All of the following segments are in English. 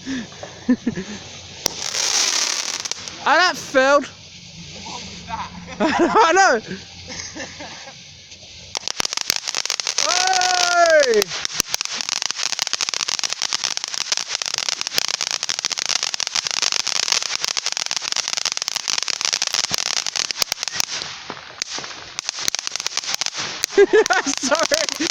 Oh, that failed. What was that? I know. Hey! Sorry.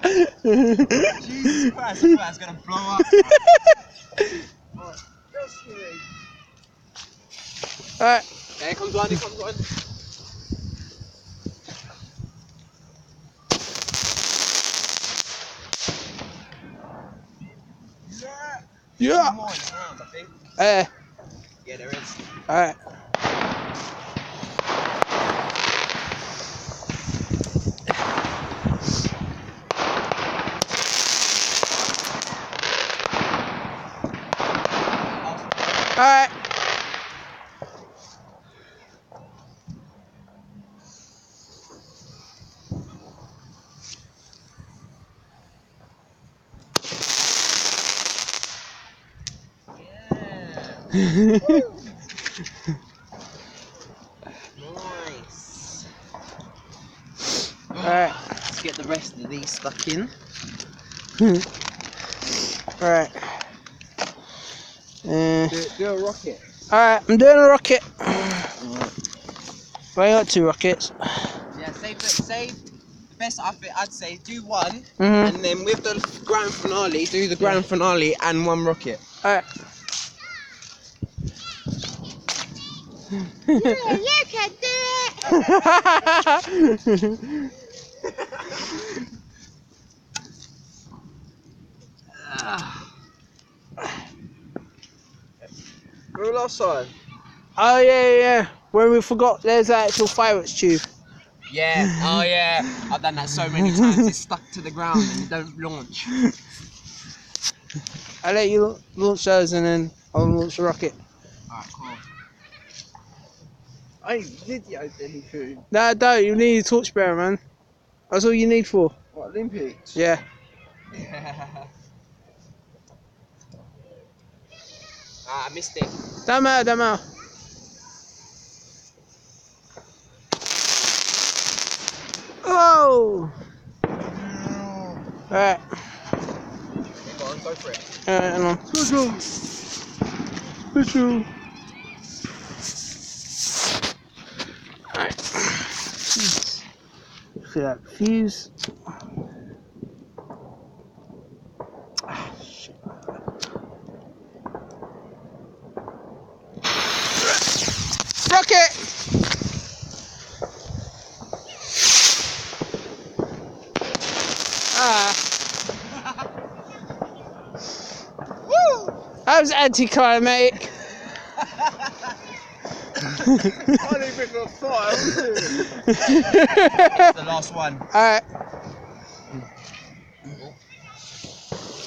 Jesus Christ, that's gonna blow up. Alright. Yeah, here comes one, here comes one. Yeah. More in the ground, I think. Yeah, there is. Alright. Alright. Nice. Alright. Let's get the rest of these stuck in. Alright. Do a rocket. Alright, I'm doing a rocket. Well, I got 2 rockets. Yeah, save the best outfit. I'd say do one, Mm-hmm. and then with the grand finale, do the grand finale and 1 rocket. Alright. Yeah, you can do it! Remember last time? Oh yeah. When we forgot there's an actual fireworks tube. Yeah, oh yeah. I've done that so many times, it's stuck to the ground and you don't launch. I'll let you launch those and then I'll launch the rocket. Alright, cool. I ain't videoed anything. No, don't. You need a torchbearer, man. That's all you need for. What, Olympics? Yeah. I missed it. Don't matter. Oh! Alright. Go on, go for it. Alright, hang on. Alright. See that fuse. Ah, shit. Rocket! Woo! That was anticlimactic. I didn't think of fire, was it? It's the last one. Alright.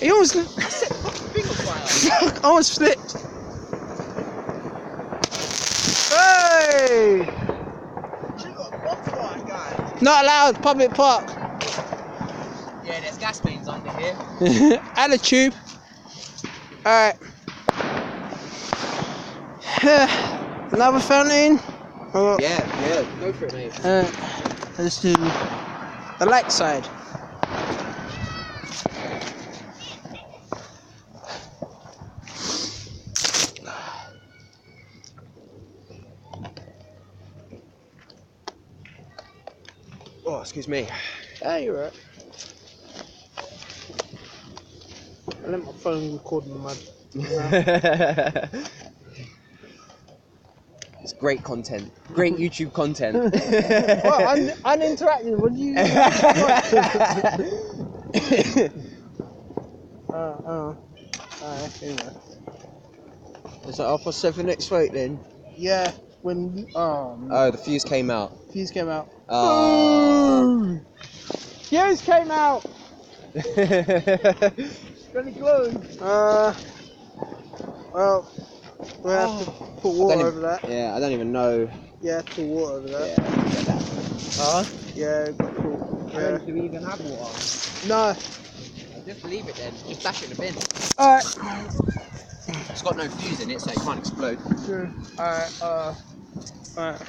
He almost almost flipped. Hey! You got a bonfire, guys. Not allowed, public park. Yeah, there's gas mains under here. And a tube. Alright. Another fountain. Oh, Yeah, go for it, mate. let's do the light side. Oh, excuse me. Yeah, you're right. I let my phone record in the mud. It's great content. Great YouTube content. Well, uninteractive. What do you? Anyway. Is that 7:30 next week then? Yeah. When Oh, the fuse came out. fuse came out. Oh. Fuse came out. Any glue? Well, we have to put water over that. Yeah, I don't even know. Yeah, put water over that. Yeah, get that. Yeah, got cool. Yeah. Do we even have water? No. Just leave it then. Just dash it in the bin. Alright. It's got no fuse in it, so it can't explode. Yeah. Alright.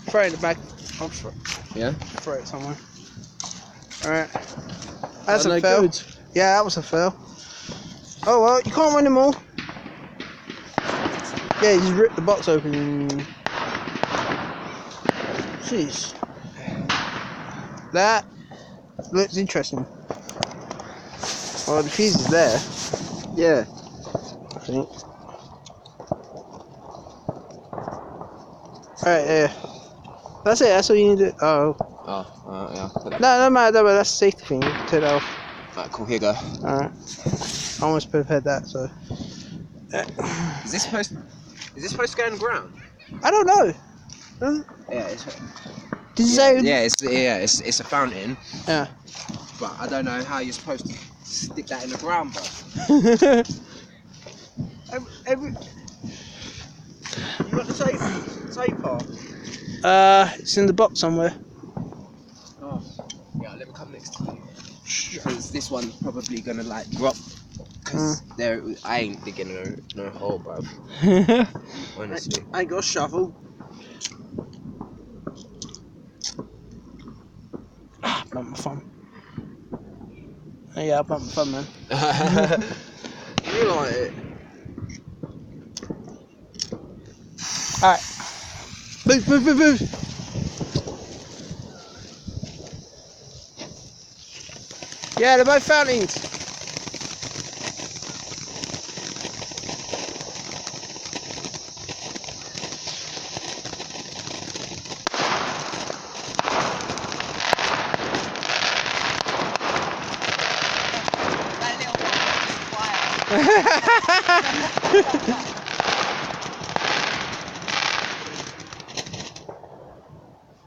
Throw it in the bag. I'll throw it somewhere. Alright. That's a fail. Good. Yeah, that was a fail. Oh well, you can't win them all. Yeah, you just rip the box open and... Jeez. That looks interesting. Well, the fuse is there. Yeah. I think. Alright, yeah. That's it, that's all you need to... Oh. Yeah. No matter, that's a safety thing. You can take that off. Alright, cool, here you go. Alright. I almost prepared that, so... Is this supposed to go on the ground? I don't know. Yeah, it's... Did you say... It's a fountain. Yeah. But I don't know how you're supposed to stick that in the ground, bro. You got the safe part? It's in the box somewhere. Oh. Yeah, let me come next to you. Because this one's probably gonna like drop. Because I ain't digging no hole, bro. Honestly. I ain't got a shovel. I bumped my phone. Yeah, I bumped my phone, man. You like it? Alright. Move. Yeah, they're both fountains.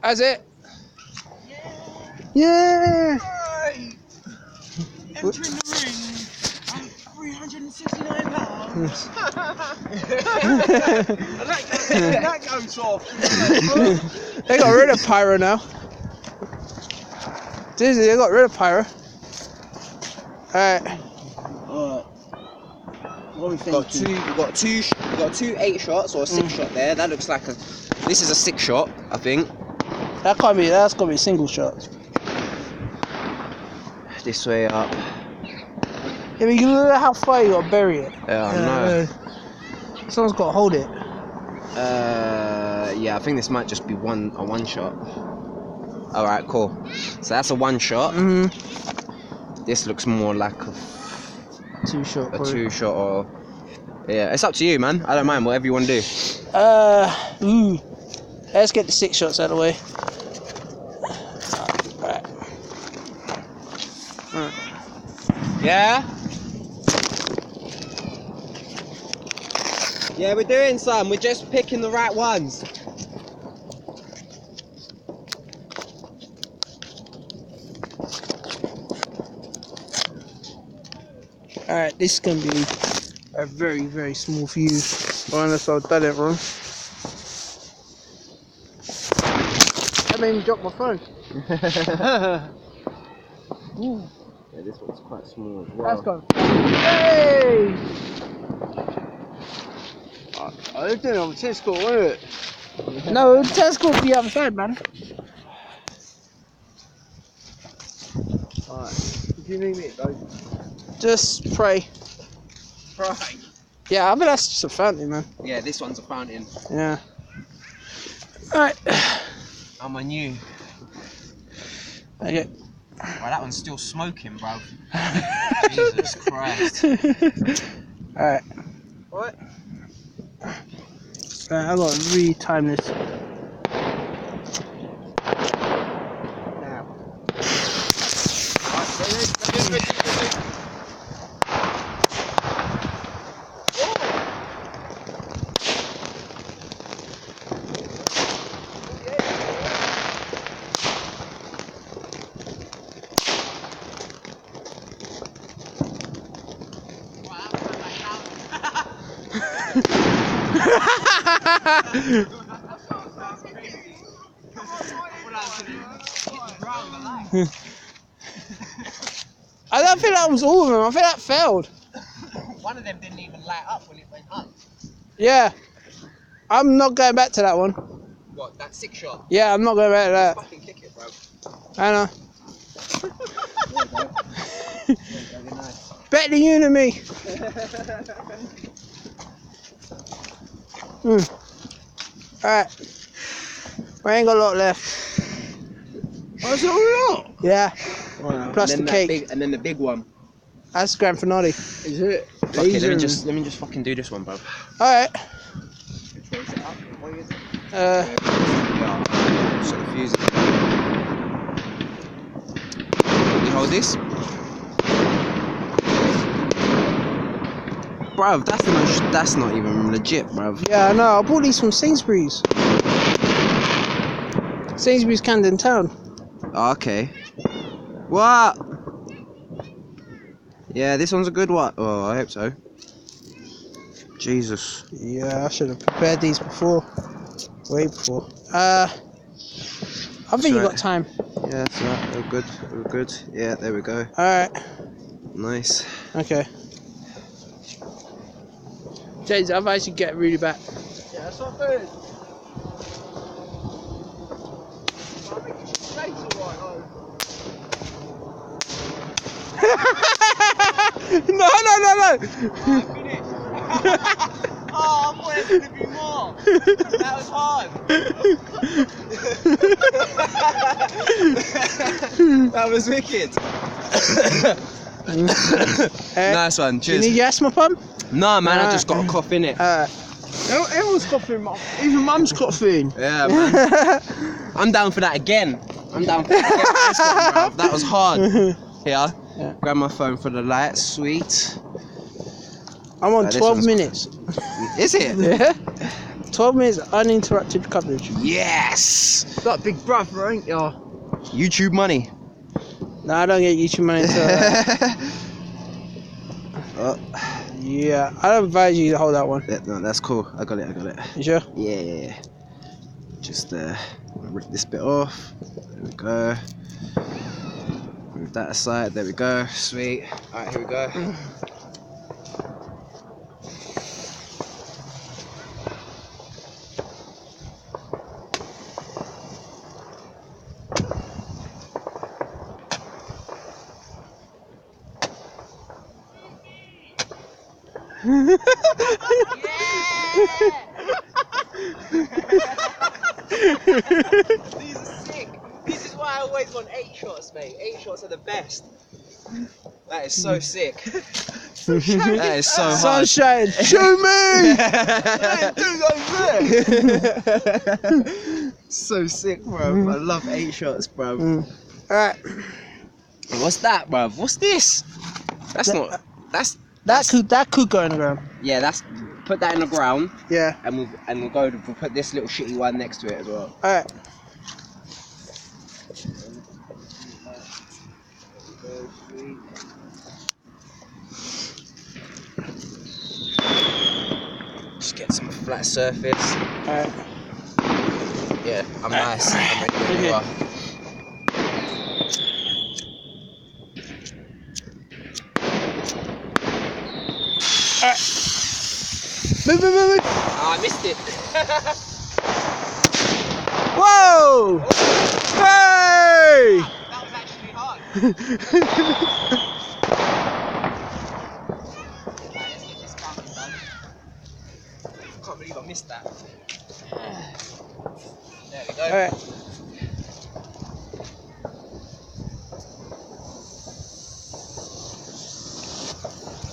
That's it. Yeah. Right. Entering the ring. I'm 369 pounds. that goes off. They got rid of Pyro now. Disney, they got rid of Pyro. Alright. What are we thinking? We've got two 8 shots or a 6 shot there. That looks like this is a 6 shot, I think. That's gotta be a single shot. This way up. Yeah, but you look at how far you gotta bury it. Yeah, I know. Someone's gotta hold it. Yeah, I think this might just be a one shot. Alright, cool. So that's a 1 shot. This looks more like a 2 shot. a 2 shot or... Yeah, it's up to you, man. I don't mind, whatever you want to do. Let's get the 6 shots out of the way. Alright. Yeah? Yeah, we're doing some. We're just picking the right ones. Alright, this is gonna be a very, very small fuse. Or unless I've done it wrong. I made me drop my phone. Yeah, this one's quite small as well. That's gone. Hey! I was doing it on the tennis court, wasn't it? No, the tennis court the other side, man. Alright. What do you need me, though? Just pray. Right. Yeah, I bet that's just a fountain, man. Yeah, this one's a fountain. Yeah. Alright. I'm on you. Okay. Well, that one's still smoking, bro. Jesus Christ. Alright. What? I gotta re-time this. Now. I don't feel that was all of them. I think that failed. One of them didn't even light up when it went up. Yeah. I'm not going back to that one. What, that 6 shot? Yeah, I'm not going back to that. Fucking kick it, bro. I know. Better than you than me. Alright. We ain't got a lot left. Oh, is it all lot? Yeah. Wow. Plus the cake. And then the big one. That's grand finale. Is it? Okay, let me just fucking do this one, bro. Alright. Raise it up. What is it? So the fuse. You hold this. Bruv, that's not even legit, bruv. Yeah, I know. I bought these from Sainsbury's. Sainsbury's Camden Town. Oh, okay. What? Yeah, this one's a good one. Oh, I hope so. Jesus. Yeah, I should have prepared these before. Way before. I think you got time. Yeah, that's right. We're good. We're good. Yeah, there we go. Alright. Nice. Okay. James, I've actually get really back. Yeah, that's not good. No. Oh, I thought it was going to be more. That was hard. That was wicked. Nice one. You Cheers. need your asthma pump? Nah, man, I just got a cough in it. Everyone's coughing, Mum. Even Mum's coughing. Yeah, man. I'm down for that again. I'm down for that again. This one, bruv. That was hard. Here, grab my phone for the lights. Sweet. I'm on This 12 one's- minutes. Is it? Yeah. 12 minutes uninterrupted coverage. Yes. Got big brother, ain't ya? YouTube money. No, I don't get YouTube money until Oh, yeah, I don't advise you to hold that one. yeah, no, that's cool. I got it. You sure? Yeah. Just rip this bit off. There we go. Move that aside. There we go. Sweet. All right, here we go. These are sick. This is why I always want 8 shots, mate. 8 shots are the best. That is so sick. That is so hard. Sunshine, shoot me! So sick, bro. I love 8 shots, bro. Alright, What's that, bro? What's this? That's not. that could go in the ground. Yeah, that's. Put that in the ground, Yeah. and we'll put this little shitty one next to it as well. Alright. Just get some flat surface. Alright. Yeah, I'm nice. I'm ready when you are. Move. Oh, I missed it. Whoa! Hey! That was actually hard. Let's get this counted done. Can't believe I missed that. There we go. Alright.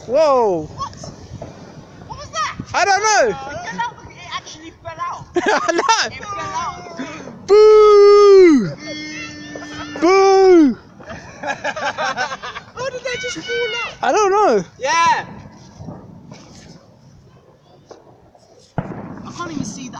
Whoa! What was that? I don't know! It actually fell out. I know! It fell out. Boo! Boo! How did they just fall out? I don't know. Yeah.